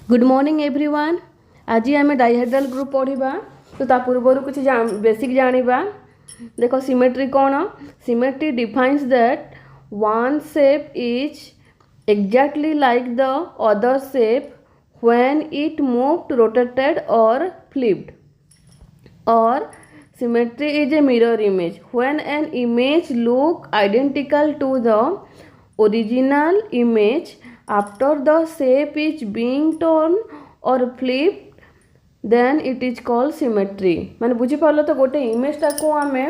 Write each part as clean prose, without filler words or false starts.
Good morning everyone. आज आम dihedral group पढ़ा तो ता पूर्व कुछ बेसिक जानिबा। देखो सिमेट्री कौन? Symmetry defines that one shape is exactly like the other shape when it moved, rotated or flipped. Or symmetry is a mirror image. When an image look identical to the original image after the shape is being turned or flipped, then it is called symmetry. माने बुझी पालो तो गोटे image टा को आमे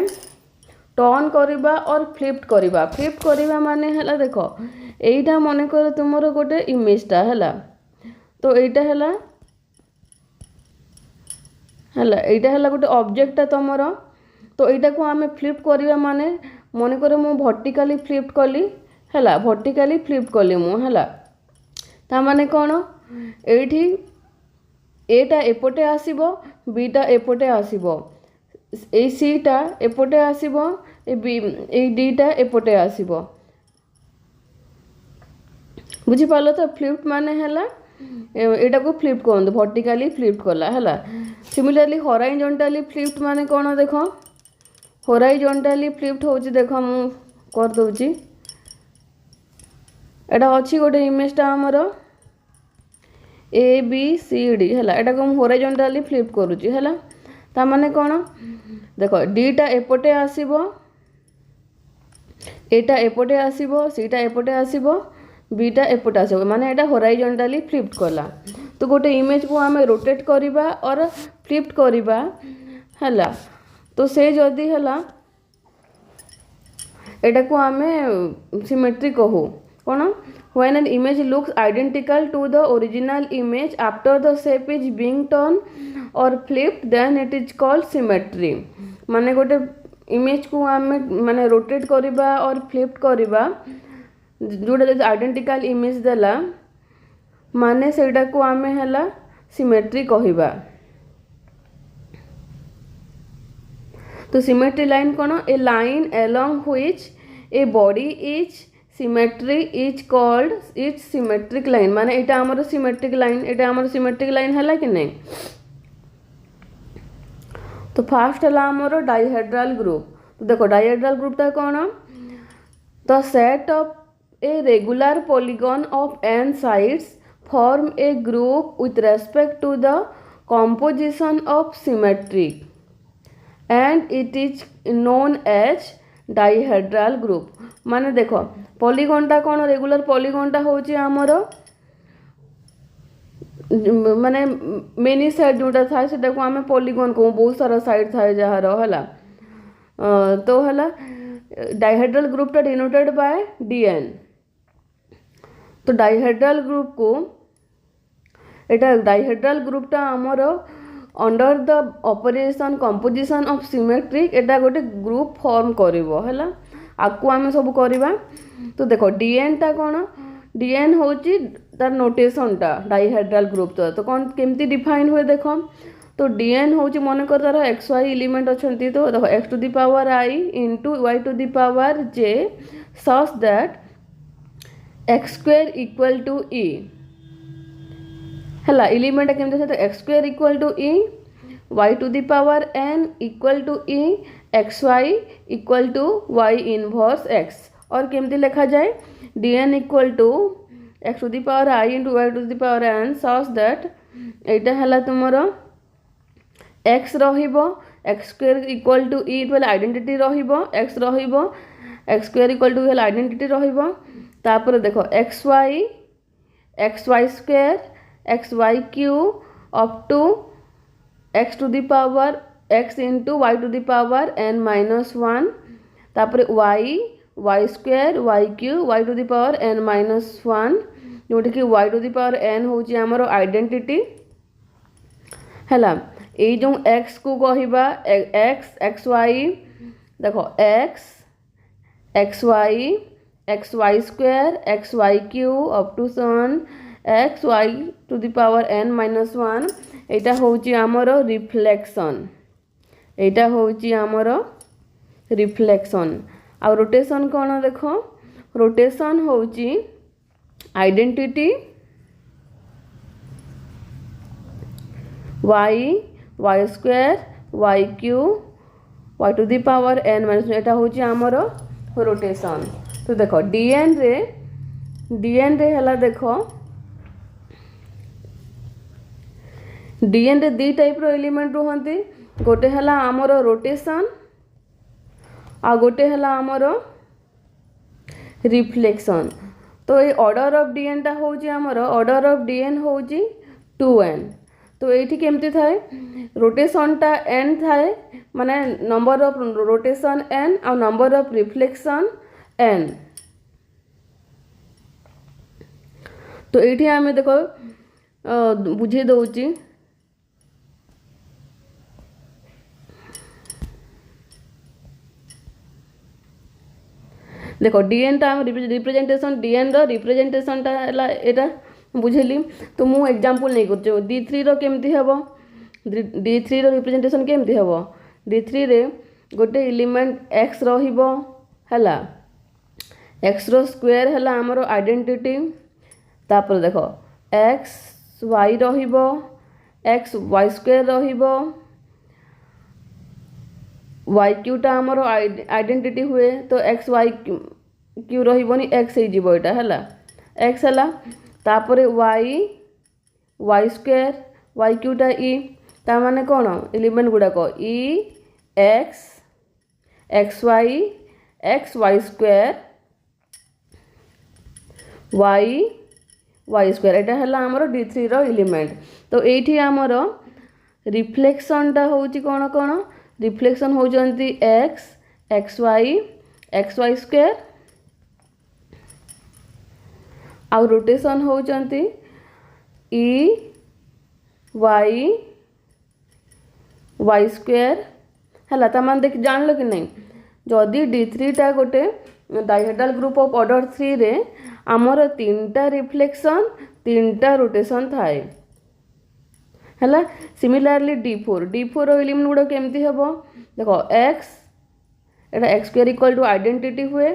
turn करिबा और फ्लिप करिबा। फ्लिप करिबा माने हला देखो एइटा मने कर तुमरो गोटे इमेज टा हला तो एइटा हला एइटा हला गोटे ऑब्जेक्ट टा तुमरो तो एइटा को आमे फ्लिप करिबा माने मने कर मु वर्टिकली फ्लिप कली हला वर्टिकली फ्लिप कली मु हला ता माने कोन एठी एटा एपटे आसीबो बीटा एपटे आसीबो ए सीटा एपटे आसीबो ए डीटा एपटे आसीबो। बुझी पालो तो फ्लिप माने हला एटा को फ्लिप कहंदु वर्टिकली फ्लिप कला हला। सिमिलरली हॉरिजॉन्टली फ्लिप माने कोन देखो हॉरिजॉन्टली फ्लिप होची देखो मु कर दोची एटा अछि गोटे इमेज टा हमरो ए बी सी डी हला एटा को हम हॉरिजॉन्टली फ्लिप करूची हला ता माने कोन देखो डीटा एपटे आसीबो एटा एपटे आसीबो सीटा एपटे आसीबो बीटा एपटे आसीबो माने एटा हॉरिजॉन्टली फ्लिप कला। तो गोटे इमेज को हमें रोटेट करिबा और फ्लिप करिबा हला तो से जदी हला एटा को हमें सिमेट्री कहू कोन when an image looks identical to the original image after the shape is being turned or flipped then it is called symmetry। माने गोटे इमेज को हमें माने रोटेट करिबा और फ्लिप करिबा जोटा जब आइडेंटिकल इमेज देला माने सेटा को हमें हला सिमेट्री कहिबा। तो symmetry line cone A line along which a body is symmetry is called its symmetric line। माने एटा हमर सिमेट्रिक लाइन एटा हमर सिमेट्रिक लाइन हला कि नहीं। तो फर्स्ट हला हमर डाइहेड्रल ग्रुप। तो देखो डाइहेड्रल ग्रुप ता कोन the set of a regular polygon of n sides form a group with respect to the composition of symmetry and it is known as dihedral group. माने देखो polygon टा कोन regular polygon टा होची हमरो माने many side जोटा था सेटा को हमें पॉलीगॉन को बहुत सारा साइड था जहार हला तो हला डाइहेड्रल ग्रुप टा डिनोटेड बाय dn। तो डाइहेड्रल ग्रुप को एटा डाइहेड्रल ग्रुप टा हमरो under the operation composition of symmetric एटा गोटे ग्रुप फॉर्म करिवो हला आकु आमे सब करिबा। तो देखो dn टा कोन dn होची तार नोटेशन टा डाइहेड्रल ग्रुप तो कोन केमती डिफाइन हुए देखो तो dn होची मन कर तार xy एलिमेंट अछंती तो देखो x to the power i into y to the power j such that x square equal to e हला एलिमेंट केमते से तो x square equal to e y to the power n equal to e xy equal to y inverse x और केमते लिखा जाए dn equal to x to the power I into y to the power n such that एटा हला तुमरो x रहिबो x square equal to e वाला identity रहिबो x रहिबो x square equal to वाला identity रहिबो तापर देखो xy square xy cube up to x to the power x into y to the power n minus 1 तापर y square y cube y to the power n minus 1 जोटा कि y to the power n होची हमरो identity हला ए जो x को कहिबा x xy देखो x xy square xy cube up to son xy to the power n minus 1 एटा होची हमरो रिफ्लेक्शन एटा होची हमरो रिफ्लेक्शन आ रोटेशन कोन देखो रोटेशन होची identity y square y cube y to the power n minus एटा होची हमर रोटेशन। तो देखो dn रे हला देखो dn रे दी टाइप रो एलिमेंट रुहंती गोटे हला हमर रोटेशन आ गोटे हला हमर रिफ्लेक्शन। तो ये ऑर्डर ऑफ dn टा होची हमर ऑर्डर ऑफ dn होची 2n। तो ये केमती थाए रोटेशन टा n थाए माने नंबर ऑफ रोटेशन n और नंबर ऑफ रिफ्लेक्शन n। तो ये आम देखो बुझे दौची देखो dn टा रिप्रेजेंटेशन dn रो रिप्रेजेंटेशन टा हला एटा बुझेली। तो मु एग्जांपल नहीं करछ d3 रो केमती हबो d3 रो रिप्रेजेंटेशन केमती हबो d3 रे गोटे एलिमेंट x रहिबो हला x रो स्क्वायर हला हमरो आइडेंटिटी। तापर देखो x y रहिबो x y स्क्वायर रहिबो y क्यू टा हमरो आइडेंटिटी हुए। तो x y क्यू रहिबोनी x हे जिवो एटा हला x हला तापर y स्क्वायर y क्यू टा e ता माने कोन एलिमेंट गुडा को e x y square y square एटा हला हमरो d3 रो एलिमेंट। तो एठी हमरो रिफ्लेक्शन टा होची कोन कोन रिफ्लेक्शन हो जंती x y स्क्वायर और रोटेशन हो जंती e y स्क्वायर हला। त मान देख जान लो कि नहीं जदि d3 टा गोटे डायहेड्रल ग्रुप ऑफ ऑर्डर 3 रे हमर तीनटा रिफ्लेक्शन तीनटा रोटेशन थाए हला। सिमिलरली d4 रो एलिमेंट गुडा केमती हबो देखो x एटा x square equal to identity हुए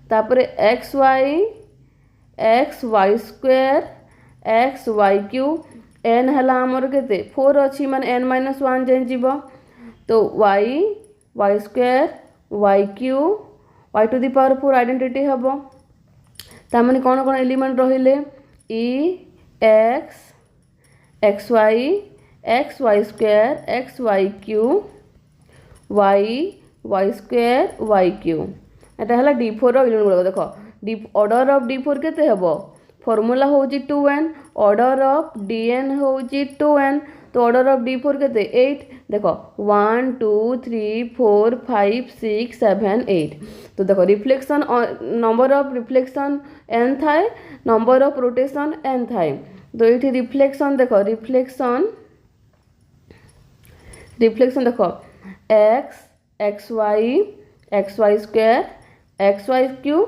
तापर x y square x y cube n हला हमर केते 4 अछि माने n - 1 जेन जीवो। तो y square y cube y to the power 4 identity हबो ता माने कोन कोन एलिमेंट रहिले e x y square x y cube y square y cube एटा हला d4 रो एलिमेंट गुडा देखो ऑर्डर ऑफ d4 केते हबो फार्मूला होची 2n ऑर्डर ऑफ dn होची 2n। तो ऑर्डर ऑफ d4 केते 8 देखो 1 2 3 4 5 6 7 8। तो देखो reflection number of reflection n थाए नंबर ऑफ रोटेशन n थाए। तो ये रिफ्लेक्शन देखो रिफ्लेक्शन देखो x y square x y cube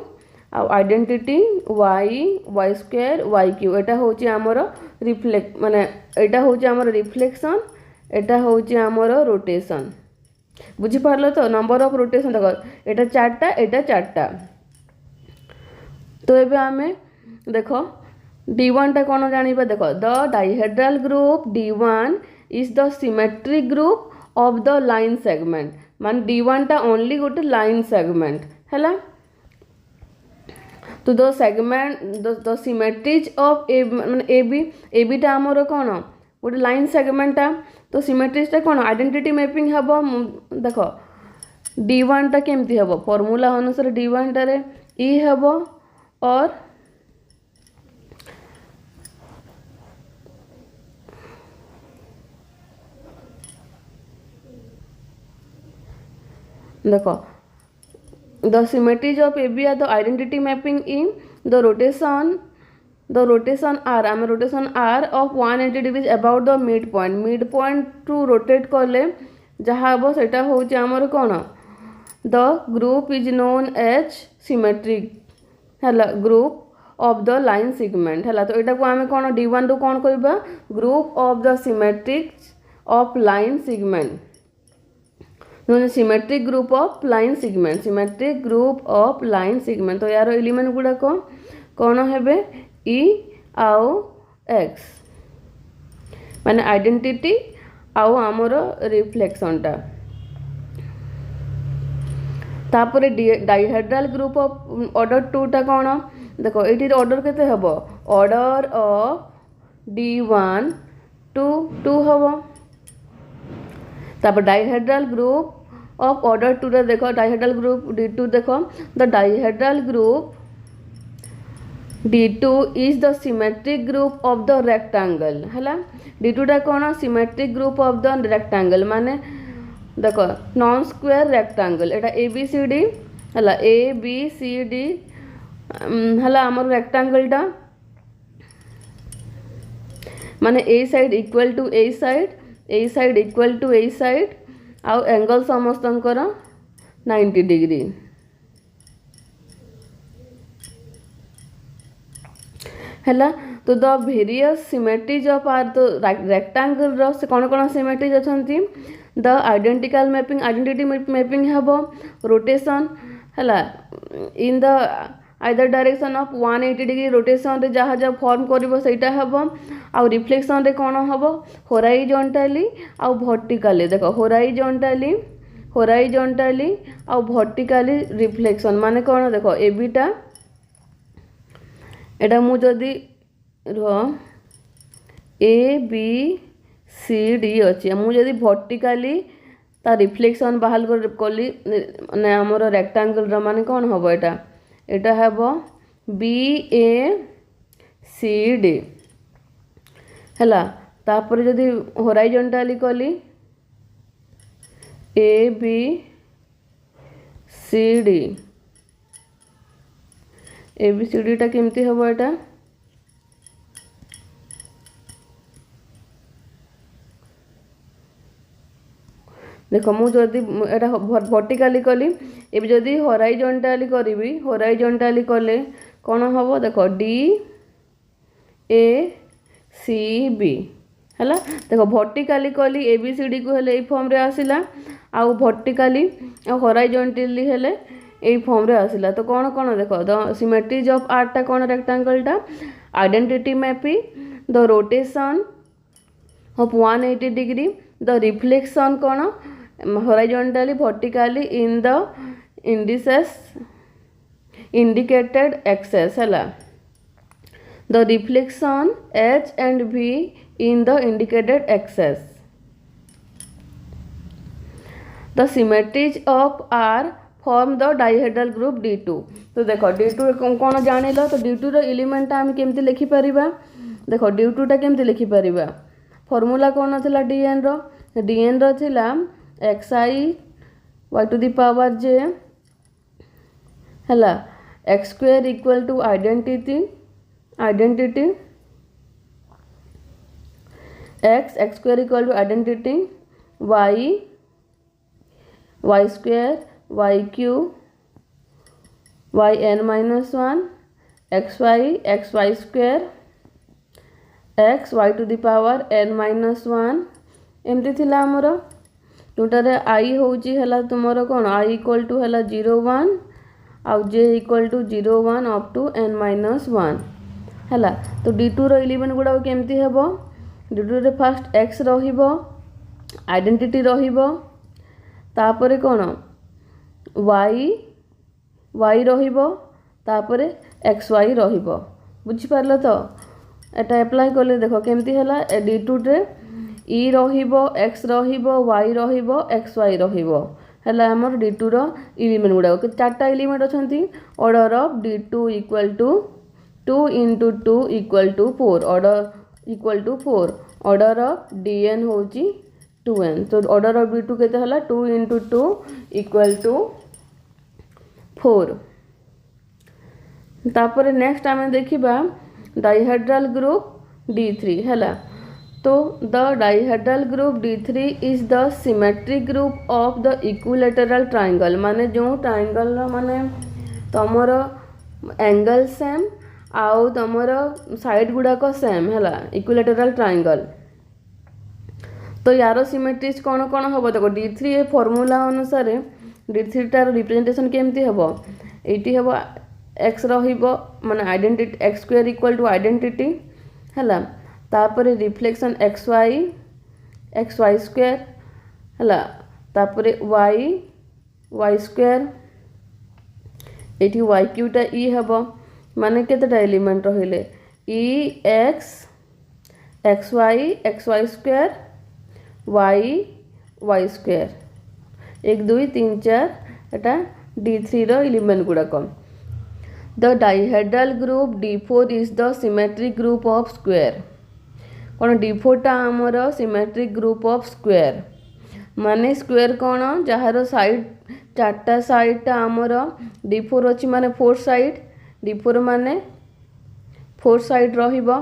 आ identity y square y cube एटा होची हमरो रिफ्लेक्ट माने एटा होची हमरो रिफ्लेक्शन एटा होची हमरो रोटेशन। बुझी पारलो तो नंबर ऑफ रोटेशन देखो एटा चारटा। तो एबे हमें देखो d1 टा कोन जानिबा देखो the dihedral group d1 is the symmetric group of the line segment मान d1 टा ओनली गोटे लाइन सेगमेंट हैला। तो the segment the symmetries of a माने ए बी टा हमर कोन गोटे लाइन सेगमेंट टा। तो सिमेट्रीज टा कोन आइडेंटिटी मैपिंग हबो देखो d1 टा केमती हबो फार्मूला अनुसार d1 टा रे e हबो और देखो the symmetries of AB are the identity mapping in the rotation R आम rotation R of 180 degrees about the midpoint to rotate कले जहाँ हम सेटा होची आमर कौन the group is known as symmetric हला group of the line segment हला। तो एटा को आमे कौन d1 रो कौन करबा group of the symmetric of line segment symmetric group of line segment. तो यार एलिमेंट गुडा कौन हेबे ई आउ एक्स माने आइडेंटिटी आउ आमर रिफ्लेक्शनटा तापर डाइहेड्रल ग्रुप ऑफ ऑर्डर 2 टा कौन देखो ये ऑर्डर केते हबो ऑर्डर ऑफ D1 2 2 हबो तापर डाइहेड्रल ग्रुप ऑफ ऑर्डर 2 रे देखो डाइहेड्रल ग्रुप D2 देखो the dihedral group D2 is the symmetric group of the rectangle हैला D2 टा कौन symmetric group of the rectangle माने देखो नॉन स्क्वायर रेक्टांगल एटा ABCD हैला ABCD हैला हमर रेक्टांगलटा माने a side equal to a side equal to a side आउ एंगल समस्तंकर 90 डिग्री हैला तो द वेरियस सिमेट्रीज ऑफ आर तो रेक्टांगल रो से कौन कौन सिमेट्रीज अछंती the identical mapping identity mapping हेबो रोटेशन हैला in the either direction of 180 degree rotation रे जहाँ जहाँ फॉर्म करिवो सेटा हेबो आ रिफ्लेक्शन रे कौन हेबो हॉरिजॉन्टली आ वर्टिकली देखो हॉरिजॉन्टली आ वर्टिकली रिफ्लेक्शन माने कौन देखो एबिटा एटा मु जदी ABCD अच्छे मुझे वर्टिकली ता रिफ्लेक्शन बाहर कली माने हमर रेक्टांगल माने कौन हम एटा हम BACD हैला तापर जदि हॉरिजॉन्टली कली ABCD टा केमती हम एटा देखो मु जदि एटा वर्टिकली कली ए जदि हॉरिजॉन्टली करी हॉरिजॉन्टली कले कौन हम देखो DACB हैला देखो वर्टिकली कली ABCD को हेले ए फॉर्म रे आसिला आउ वर्टिकली आ हॉरिजॉन्टली हेले ए फॉर्म रे आसिला तो कौन कौन देखो द सिमेट्रीज ऑफ आर टा कौन रेक्टेंगल टा identity mapping the rotation of 180 degree the reflection कौन horizontally vertically in the indicated axis हैला the reflection H and V in the indicated axis the symmetries of R form the dihedral group D2 तो देखो D2 कौन जानिलो तो D2 रो element हम केमती लिखि परिबा देखो D2 टा केमती लिखि परिबा फार्मूला कौन थिला DN रो थिला xi y to the power j हैला x square equal to identity x square equal to identity y square y cube y n minus 1 xy square x y to the power n minus 1 एमती थिला हमरो जोटारे आई होची हला तुमरो कोन I equal to हला 0 1 आउ j equal to 0 1 up to n minus 1 हला तो D2 रो एलिमेंट गुडा केमती हेबो D2 रे फर्स्ट x रहिबो आइडेंटिटी रहिबो तापरे कोन y रहिबो तापरे xy रहिबो बुझि पारलो तो एटा अप्लाई करले देखो केमती हला D2 रे E रहिबो x रहिबो y रहिबो xy रहिबो हला हमर D2 रो एलिमेंट गुडा चारटा एलिमेंट अछंती order of D2 equal to 2 into 2 equal to 4 order equal to 4 order of DN होची 2n तो ऑर्डर ऑफ D2 केते हला 2 into 2 equal to 4 तापर नेक्स्ट आमे देखिबा डाइहेड्रल ग्रुप D3 हला तो the dihedral group D3 is the symmetric group of the equilateral triangle माने जो ट्रायंगल माने तमरो एंगल सेम आउ तमरो साइड गुडाक सेम हैला इक्विलेटरल ट्रायंगल तो यारो सिमेट्रीज कौन कौन हम देखो D3 ए फॉर्मूला अनुसार D3 टार रिप्रेजेंटेशन केमती हम एटी हम x रहिबो माने identity x square equal to identity हैला तापर reflection xy x Y square है तापर वाई स्क्वायर ये वाई क्यूटा इ हम माने केतेटा एलिमेंट रहिले इ x Y square y square 1 2 3 4 एटा D3 रो एलिमेंट गुड़ाक the dihedral group D4 is the symmetric group of square कौन D4 टा आमर सिमेट्रिक ग्रुप ऑफ स्क्वायर माने स्क्वायर कौन जार साइड 4टा साइडटा आमर D4 अच्छी माने 4 साइड D4 माने 4 साइड रहिबो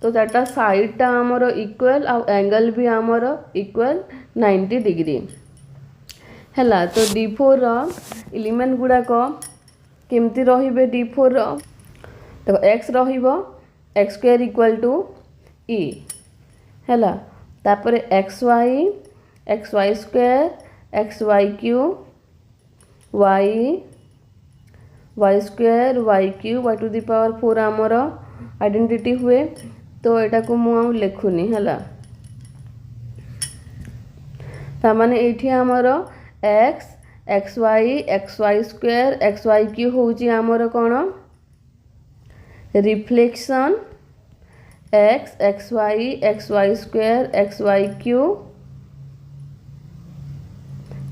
तो 4टा साइडटा आमर इक्वल आ एंगल भी आमर इक्वल 90 डिग्री हैला तो D4 रो एलिमेंट गुड़ाक केमती रहिबे D4 रो तो x रहिबो x square equal to e हैला तापर xy square xy cube y square y cube y to the power 4 आमर आइडेंटिटी हुए तो एटा को मु लिखुनी हैला तामाने एठी आमर xy स्क्वायर xy क्यूब होउची आमर कोन reflection xy square xy cube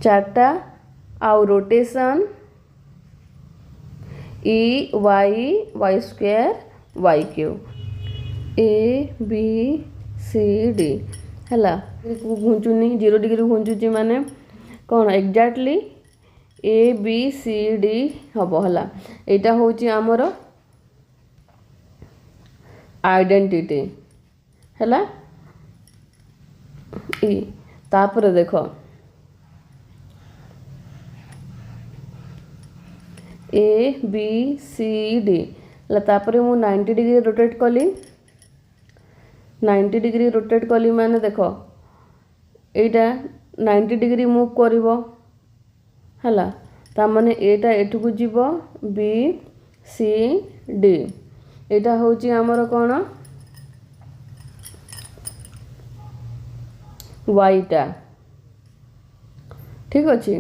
4टा आउ rotation y square y cube ABCD हैला घुंचुनी 0 डिग्री घुंचुची माने कौन एक्जाक्टली ABCD हम है यहाँ हूँ आमर आइडेंटिटी है तापर देख ABCD तापर मु 90 डिग्री रोटेट कली 90 डिग्री रोटेट कली माने देख एटा 90 डिग्री मूव करिवो हला ता माने एटा एठु को जीवो BCD एटा होची हमर कोन y टा ठीक अछि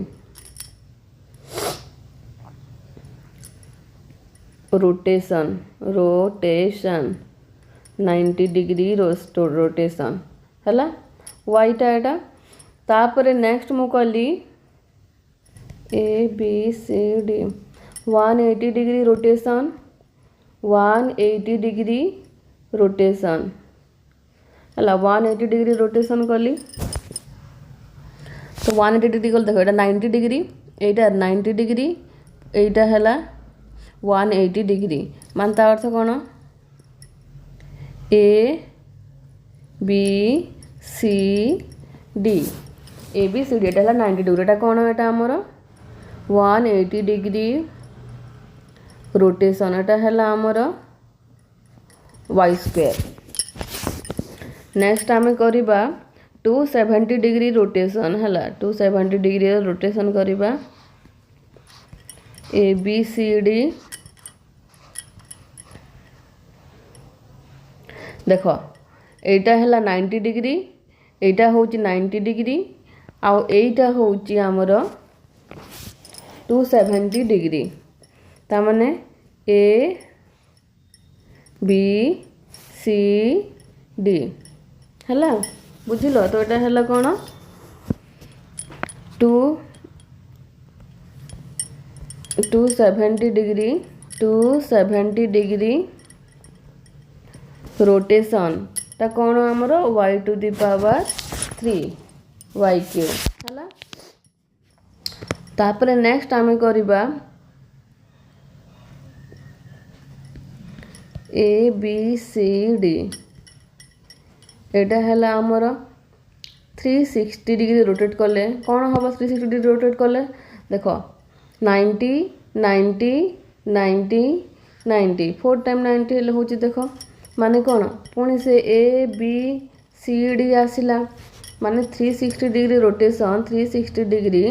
रोटेशन 90 डिग्री रोटेशन हला y टा एटा तापर नेक्स्ट मु कली ABCD 180 degree rotation 180 degree rotation हला 180 डिग्री रोटेशन कली तो 180 डिग्री कल देखो एटा 90 डिग्री एटा 90 डिग्री एटा हला 180 डिग्री मानता अर्थ कोन ABCD ABCD एटा हला 90 डिग्री एटा कोन एटा हमर 180 डिग्री रोटेशन एटा हला हमर y स्क्वायर नेक्स्ट आमे करिबा 270 डिग्री रोटेशन हला 270 डिग्री रोटेशन करिबा ABCD देखो एटा हला 90 डिग्री एटा होची 90 डिग्री आ एटा होची हमर 270 डिग्री ता माने ABCD हला बुझिलो तो एटा हला कोन 270 डिग्री रोटेशन ता कोन हमर y to the power 3 y cube हला तापर नेक्स्ट आमे करिबा ABCD एटा हला हमर 360 डिग्री रोटेट कले कौन हम 360 डिग्री रोटेट कले देखो 90 90 90 90 4 टाइम 90 हेले होची देखो माने कौन पुणी से ABCD आसिला माने 360 डिग्री रोटेशन 360 डिग्री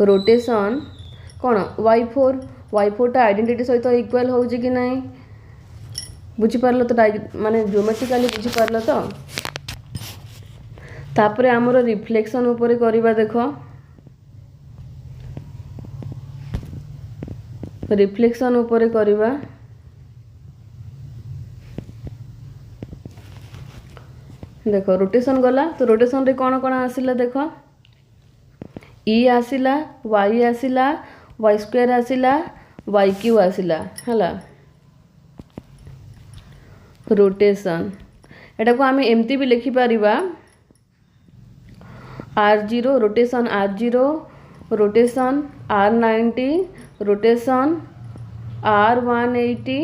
रोटेशन कौन y4 टा आइडेंटिटी सहित इक्वल होउची कि नहीं बुझी पारलो तो माने ज्योमेट्रिकली बुझी पारलो तो तापरे आमर रिफ्लेक्शन उपरे करिबा देखो रिफ्लेक्शन उपरे करिबा देखो रोटेशन गला तो रोटेशन रे कौन कौन आसिला देखो ई आसिला वाई स्क्वायर आसिला वाई क्यू आसिला हला रोटेशन एटा को आमे एमती भी लिखि परिबा R0 rotation R0 rotation R90 rotation R180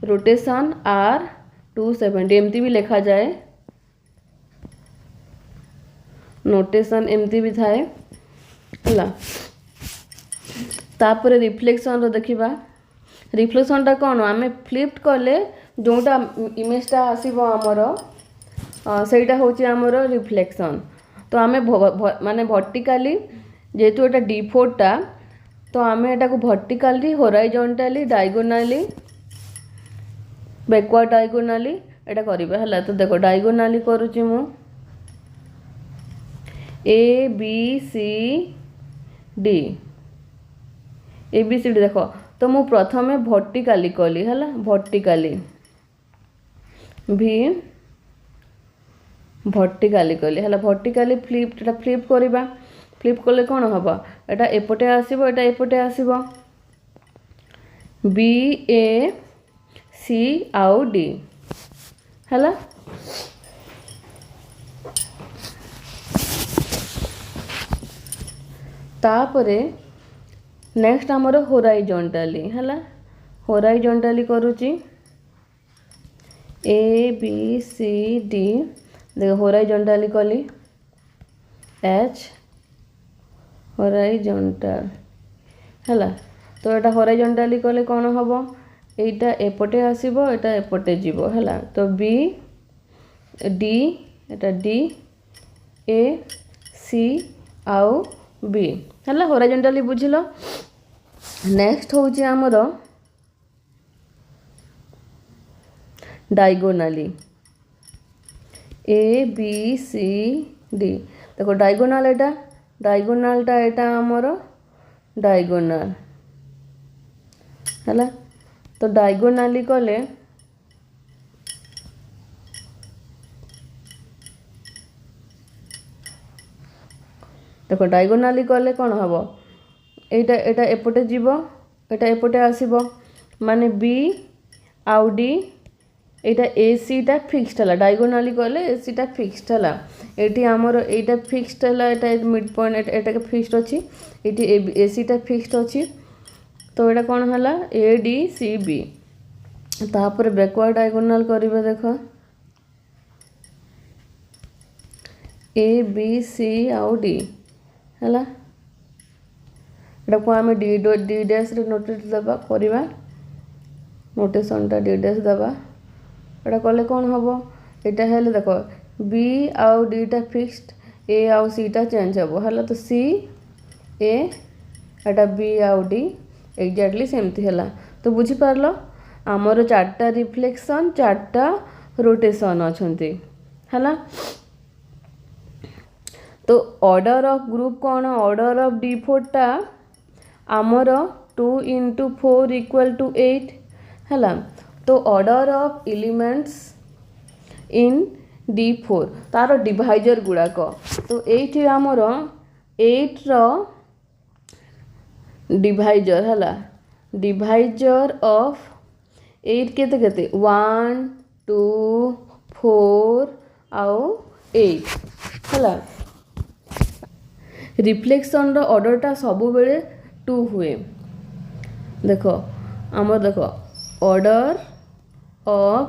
rotation R270 एमती भी लिखा जाए नोटेशन एमती भी थाए हला तापर रिफ्लेक्शन रो देखिबा रिफ्लेक्शन टा कोन आमे फ्लिप करले जोटा इमेज टा आसीबो हमरो सेटा होची हमरो रिफ्लेक्शन तो आमे माने वर्टिकली जेतु एटा D4 टा तो आमे एटा को vertically horizontally diagonally backward diagonally एटा करिबा हला तो देखो डायगोनली करूची मु A B C D ABCD देखो तो मु प्रथमे वर्टिकली कली हला वर्टिकली भी वर्टिकली कली हला वर्टिकली फ्लिप करिबा फ्लिप करले कोन हबो एटा एपटे आसीबो एटा एपटे आसीबो B A C आउ D हला तापरे नेक्स्ट आमर हॉरिजॉन्टली हला हॉरिजॉन्टली करूची A B C D देखो हॉरिजॉन्टली कली H हॉरिजॉन्टल हला तो एटा हॉरिजॉन्टली कले कोन हबो एटा एपटे आसीबो एटा एपटे जीवो हला तो B D Etah D A C आउ B हला हॉरिजॉन्टली बुझिलो नेक्स्ट होची हमरो diagonally A B C D देखो डायगोनल टा एटा हमरो डायगोनल हला तो डायगोनली कले देखो डायगोनली कले कौन हम एटा एटा एपटे जीव एटा एपटे आसीबो माने B आउ D एटा AC टा फिक्स्ड हला डायगोनली कले AC टा फिक्स्ड हला एटी हमर एटा फिक्स्ड हला एटा मिड पॉइंट एटा के फिक्स्ड अछि एटी AC टा फिक्स्ड अछि तो एटा कौन हला ADCB तापर बैकवर्ड डायगोनल करिवे देखो ABC आउ D हला एटा को आमे D डैश रे नोटेट दबा करिवा नोटेशन टा D डैश दबा एटा कले कोन हबो एटा हेले देखो B आउ D टा फिक्स्ड A आउ C टा चेंज हबो हला तो C A एटा B आउ D एग्जैक्टली सेमती हला तो बुझी पारलो हमर चारटा रिफ्लेक्शन चारटा रोटेशन अछंती हला तो ऑर्डर ऑफ ग्रुप कौन ऑर्डर ऑफ D4 टा आमर 2 into 4 equal to 8 हला तो order of elements in D4 तार डिवाइजर गुड़ाक तो ये आमर 8 रो डिवाइजर हला डिवाइजर ऑफ 8 केते केते 1 2 4 आउ 8 हला रिफ्लेक्शन रो ऑर्डर टा सब बेले 2 हुए देखो आमर देखो order of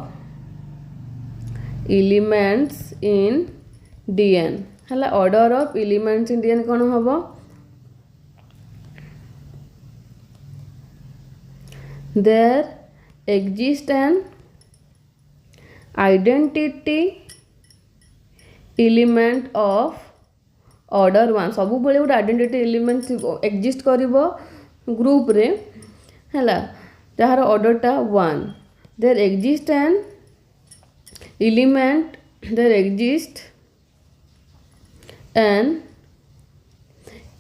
elements in DN हला order of elements in DN कोन हबो there exists an identity element of order 1 सबु बेले गोटे आइडेंटिटी एलिमेंट एक्जिस्ट करिवो ग्रुप रे हला जहार ऑर्डर टा 1 there exist an element there exist an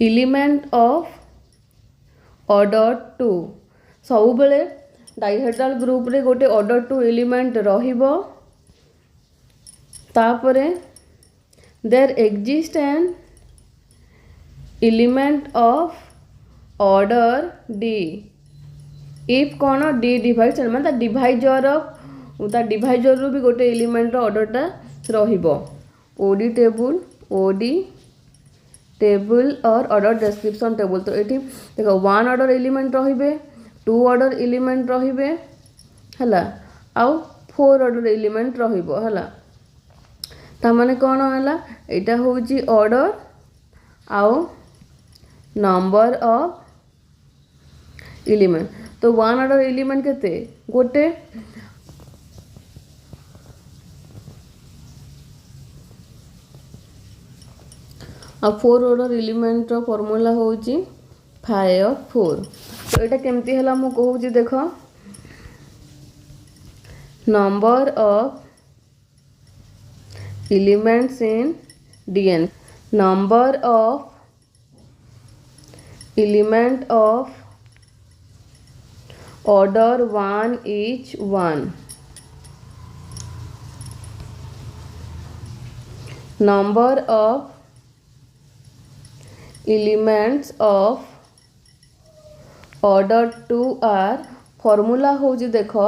element of order 2 सब बेले डाइहेड्रल ग्रुप रे गोटे order 2 एलिमेंट रहिबो तापरे there exist an element of order d if कौन d डिवाइड मतलब डिवाइजर रू भी गोटे एलिमेंट ऑर्डरटा रहिबो ओडी टेबल और ऑर्डर डिस्क्रिप्शन टेबल। तो ये देखो 1 ऑर्डर एलिमेंट रहिबे 2 ऑर्डर एलिमेंट रहिबे हला आउ 4 ऑर्डर एलिमेंट रहिबो हला ता माने कोन हला एटा होची ऑर्डर आउ नंबर ऑफ एलिमेंट। तो 1 ऑर्डर एलिमेंट केते गोटे आ 4 ऑर्डर एलिमेंट रो फार्मूला होची 5 ऑफ 4। तो एटा केमती हला मु कहूची देखो number of elements in Dn number of element of order 1 each 1 number of elements of order 2 are formula होची देखो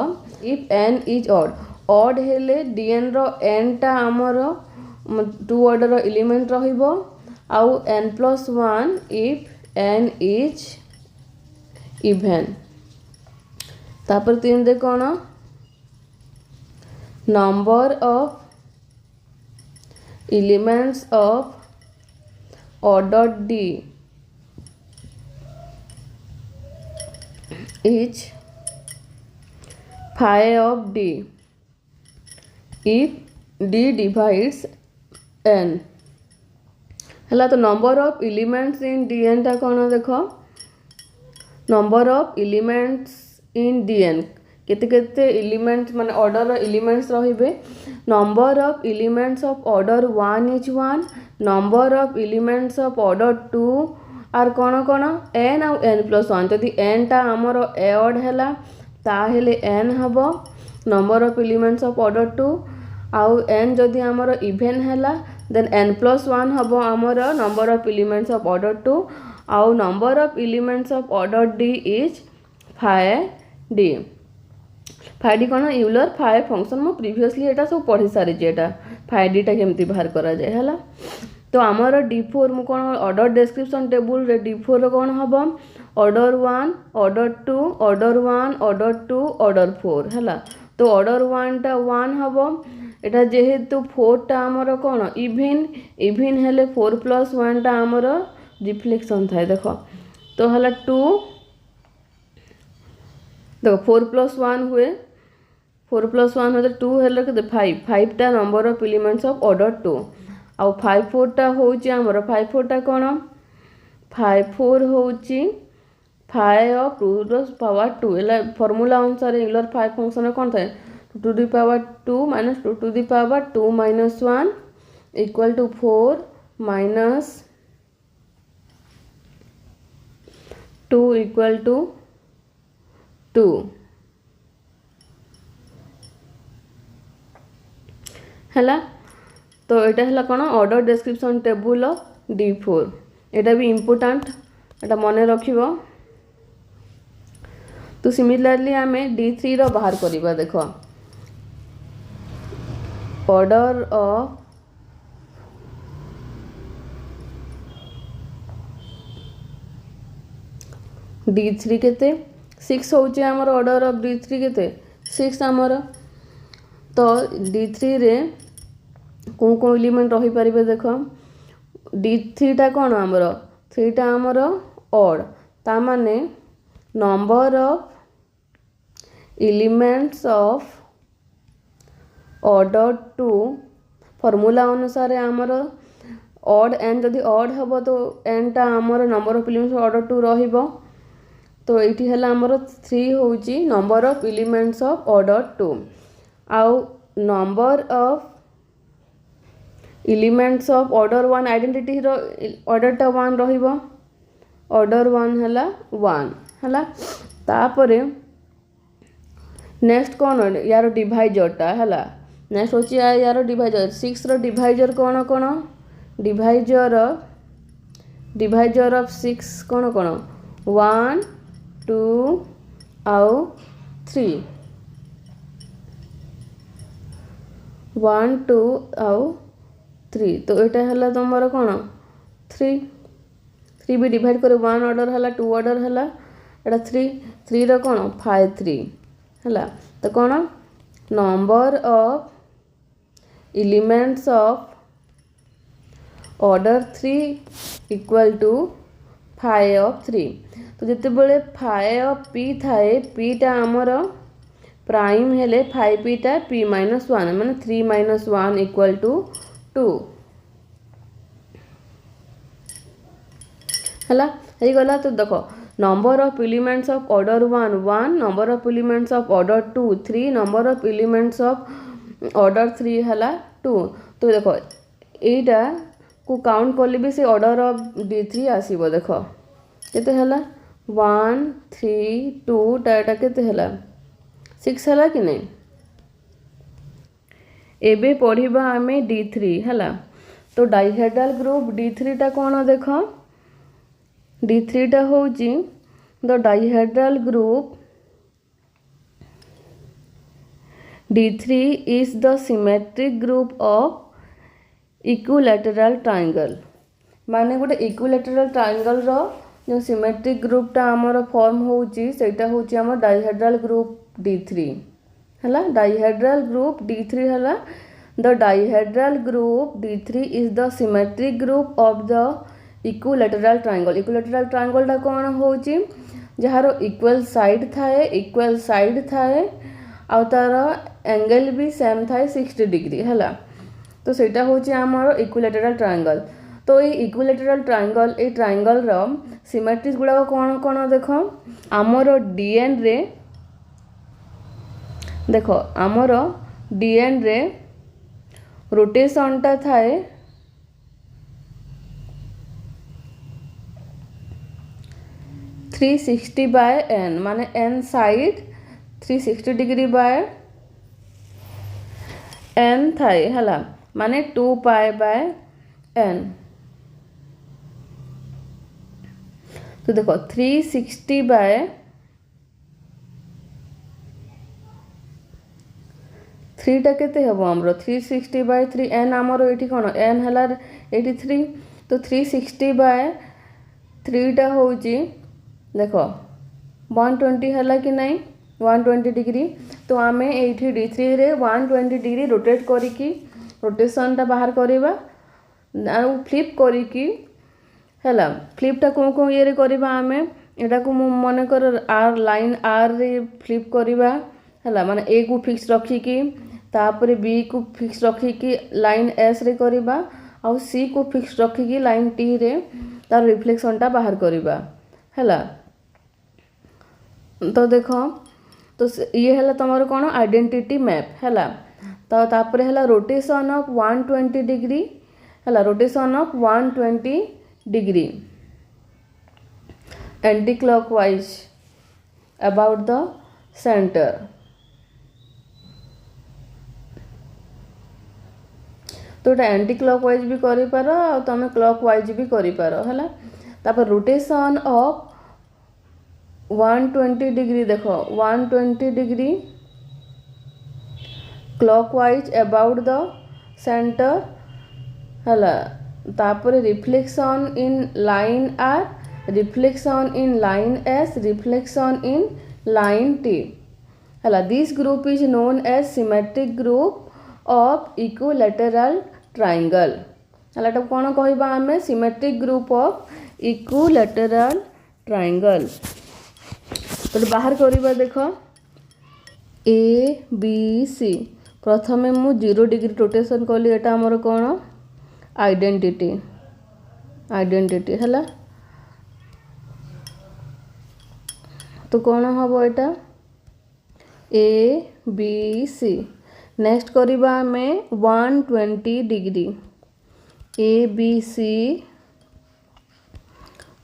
if n is odd हेले dn रो n टा हमर 2 ऑर्डर रो एलिमेंट रहिबो आउ n+1 if n is even तापर 3 दे कोन number of elements of order d is 5 of d if d divides n हला। तो number of elements in Dn टा कोन देखो number of elements in Dn केते केते एलिमेंट्स माने ऑर्डर एलिमेंट्स रहिबे number of elements of order 1 is 1 number of elements of order 2 are कोन कोन n और n+1 जदि n टा हमर ऑड हैला ता हेले n हबो number of elements of order 2 आउ n जदि हमर इवन हैला देन n+1 हबो हमर number of elements of order 2 आउ number of elements of order d is 5d 5d कौन यूलर 5 फंक्शन मो प्रीवियसली एटा सब पढ़ी सारी एटा 5d टा केमती बाहर करा जाए हला। तो आमर d4 मु कौन ऑर्डर डिस्क्रिप्शन टेबल रे d4 रो कौन हबो order 1 order 2 order 1 order 2 order 4 हला। तो ऑर्डर 1 टा 1 हबो एटा जेहेतु 4 टा आमर कौन इवन हेले 4+1 टा आमर रिफ्लेक्शन थाए देखो तो हला 2 देखो 4+1 हुए 4+1 हो 2 हेले के 5 टा number of elements of order 2 आउ 5 टा होची हमर 5 टा कोन 5 होची 5 ऑफ 2 पावर 2 एला फार्मूला अनुसार यूलर 5 फंक्शन कोन थाए 2 to the power 2 minus 2 to the power 2 minus 1 equal to 4 minus 2 equal to 2 हला। तो एटा हला कोन order description table of d4 एटा भी इम्पोर्टेंट एटा मने रखिबो। तो सिमिलरली आमे d3 रो बाहर करिबा देखो ऑर्डर ऑफ d3 केते 6 होची हमर ऑर्डर ऑफ d3 केते 6 हमर। तो d3 रे को एलिमेंट रही पारिबे देखो d3 टा कोन हमर 3 टा हमर ऑड ता माने number of elements of order 2 formula अनुसार हमर ऑड n जदि ऑड हबो तो n टा हमर नंबर ऑफ एलिमेंट्स ऑर्डर 2 रहिबो। तो एठी हला हमर 3 होची number of elements of order 2 आउ number of elements of order 1 identity रो ऑर्डरटा 1 रहिबो ऑर्डर 1 हला 1 हला तापरे नेक्स्ट कौन यार डिवाइजरटा हला नेक्स्ट होची यार डिवाइजर 6 रो डिवाइजर कौन कौन डिवाइजर ऑफ 6 कौन कौन 1 2 आउ 3 1 2 आउ 3 तो एटा हला तुमर कौन 3 भी डिवाइड करे 1 ऑर्डर हला 2 ऑर्डर हला एटा 3 रो कौन 5 3 हला तो कौन number of elements of order 3 equal to 5 of 3 तो जिते बड़े 5 ऑफ p थाए p टा आमर प्राइम हेले 5p टा p माइनस 1 माने 3 माइनस 1 इक्वल टू 2 हला हे गला तो देखो number of elements of order 1 1 number of elements of order 2 3 number of elements of order 3 हला 2 तो देखो एटा को काउंट करले भी से ऑर्डर ऑफ d3 आसीबो देखो केते हला 1 3 2 टाटा केते हला 6 हला कि नहीं एबे पढ़िबा हमें d3 हला तो डाइहेड्रल ग्रुप d3 टा कोन देखो d3 टा होची the dihedral group d3 is the symmetric group of equilateral triangle माने गोटे इक्विलेटरल ट्रायंगल रो जो सिमेट्रिक ग्रुप टा हमर फॉर्म होची सेटा होची हमर डाइहेड्रल ग्रुप d3 हला डाइहेड्रल ग्रुप d3 हला the dihedral group d3 is the symmetric group of the equilateral triangle टा कोन होची जहारो इक्वल साइड थाए आ तार एंगल भी सेम थाए 60 डिग्री हला तो सेटा होची हमर इक्विलेटरल ट्रायंगल तो ये इक्विलेटरल ट्रायंगल ए ट्रायंगल रो सिमेट्रीज गुडा कोन कोन देखो हमर डीएन रे देखो हमर डीएन रे रोटेशन टा थाए 360 बाय n माने n side 360 degree by n थाए हला माने 2 पाई बाय n तो देखो 360 बाय 3 टा केते हबो हमरो 360 बाय 3 n हमरो एठी कोन n हला 83 तो 360 बाय 3 टा होची देखो 120 हला कि नहीं 120 डिग्री तो आमे एठी d3 रे 120 डिग्री रोटेट करिकी रोटेशन टा बाहर करिबा आ फ्लिप करिकी हला फ्लिप टा को ये रे करिबा आमे एटा को मन कर r लाइन r रे फ्लिप करिबा हला माने a को फिक्स रखिकी तापर b को फिक्स रखिकी लाइन s रे करिबा आ c को फिक्स रखिकी लाइन t रे तार रिफ्लेक्शन टा बाहर करिबा हला तो देखो तो ये हला तमरो कोन आइडेंटिटी मैप हला तो तापर हला रोटेशन ऑफ 120 डिग्री हला rotation of 120 degree anti clockwise about the centre तो एंटी क्लॉकवाइज भी करि पारो आ तमे क्लॉकवाइज भी करि पारो हला तापर रोटेशन ऑफ 120 डिग्री देखो 120 degree clockwise about the centre हला तापर reflection in line R reflection in line S reflection in line T हला this group is known as symmetric group of equilateral triangle हला तो कोन कहबा हमें symmetric group of equilateral triangle तो बाहर करिबा देखो ए बी सी प्रथमे मु 0 डिग्री रोटेशन कली एटा हमर कोन आइडेंटिटी हला तो कौन हम एटा ए बी सी नेक्स्ट करिबा हमें 120 डिग्री ABC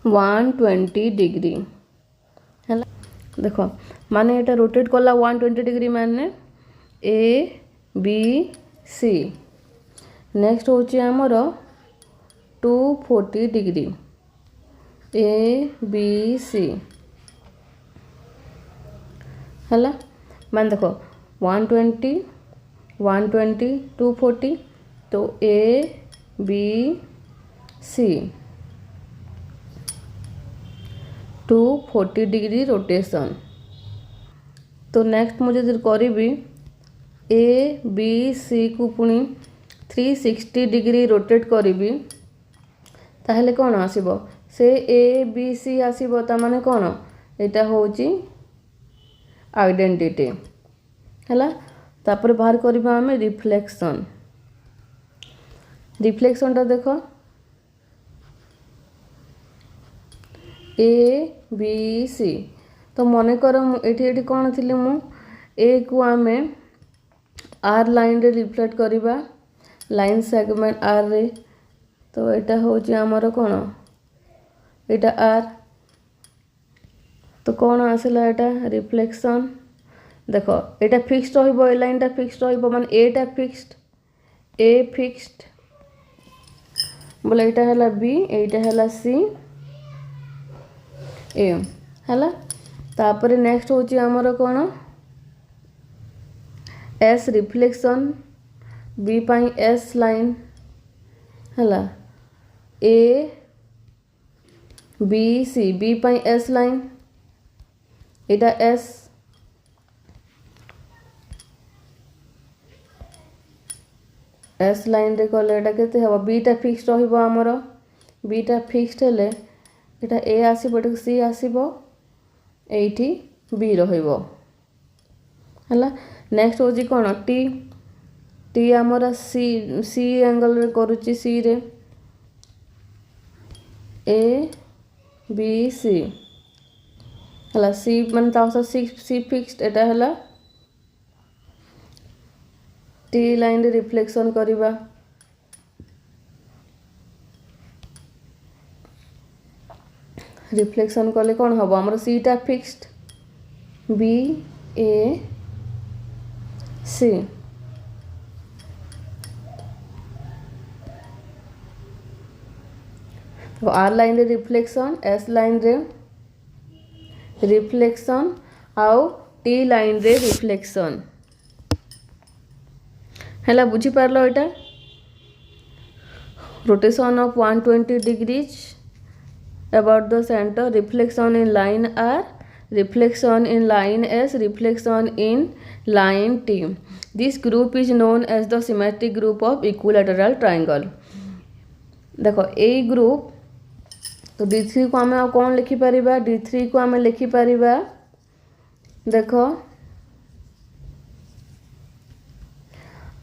120 डिग्री है। देख माने एटा रोटेट कला 120 डिग्री माने ABC। नेक्स्ट होची हमर 240 डिग्री ABC है। मान देख 120 120 240 तो ABC 240 डिग्री रोटेशन। तो नेक्स्ट मुझे करी ABC को पुणी 360 डिग्री रोटेट करी ताहले कौन आसीबो से ABC आसीबो ता माने कौन एटा होची आइडेंटिटी है। तापर बाहर करबा हमें रिफ्लेक्शन। रिफ्लेक्शन टा देखो ABC तो मन कर ये कौन थी मु ए को आमे आर लाइन रे रिफ्लेक्ट करवा लाइन सेगमेंट आर रे। तो यहाँ हूँ आमर कौन यहाँ आर तो कौन आसला यहाँ रिफ्लेक्शन। देख यहाँ फिक्स्ड रहिबो ए लाइन टा फिक्स्ड रहिबो माने एटा फिक्स्ड ए फिक्स्ड बोले यहाँ है बी यहाँ है सी ए है। तापर नेक्स्ट हूँ आमर कौन S reflection B pi S line है A B C B pi S line इटा एस एस लाइन रे कले एटा केते हबो बीटा फिक्स्ड रहिबो हमर बीटा फिक्स्ड हेले एटा ए आसीबो एटा सी आसीबो एठी बी रहिबो हला। नेक्स्ट होजी कोन टी टी हमर सी सी एंगल रे करूची सी रे ए बी सी हला सी मन ताउसा सी फिक्स्ड एटा हला टी लाइन रे रिफ्लेक्शन करिबा रिफ्लेक्शन कले कौन हम हमर सी टा फिक्स्ड बी ए सी तो आर लाइन रे रिफ्लेक्शन एस लाइन रे रिफ्लेक्शन आउ टी लाइन रे रिफ्लेक्शन है। बुझी पारलो एटा rotation of 120 degrees about the center, reflection in line R, reflection in line S, reflection in line T. This group is known as the symmetric group of equilateral triangle. देखो ए group तो D3 को आम कौन लिखि परिबा D3 को आम लिखि परिबा देखो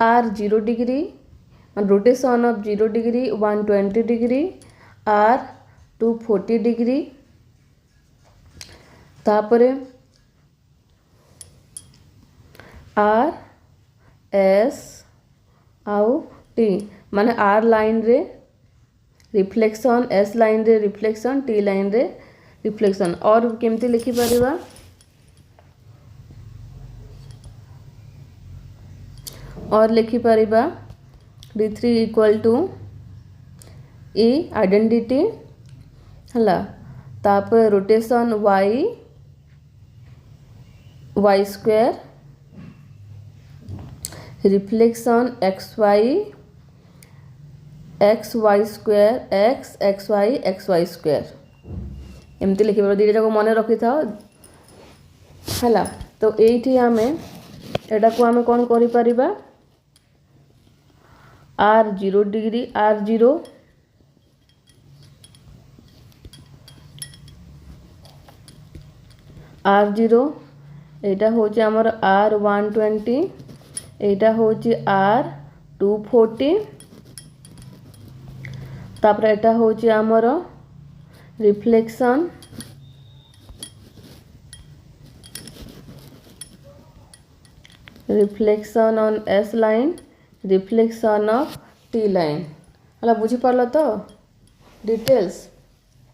R 0 degree rotation of 0 degree 120 degree R 240 degree तापरे आर एस आउ टी माने आर लाइन रे रिफ्लेक्शन एस लाइन रे रिफ्लेक्शन टी लाइन रे रिफ्लेक्शन। और केमती लिखि परिबा और लिखि परिबा D3 equal to E identity हला तापर rotation Y Y square reflection X Y square X Y square एमती लिखि पार दीटा को मन रखी था हला। तो एठी आमे एटा को आमे कोन करि परिबा आर 0 डिग्री आर 0 R0 एटा होची हमर R120 एटा होची R240 तापर एटा होची हमर reflection on S line reflection of T line ହେଲା ବୁଝିପାରିଲ ତ ଡିଟେଲ୍ସ।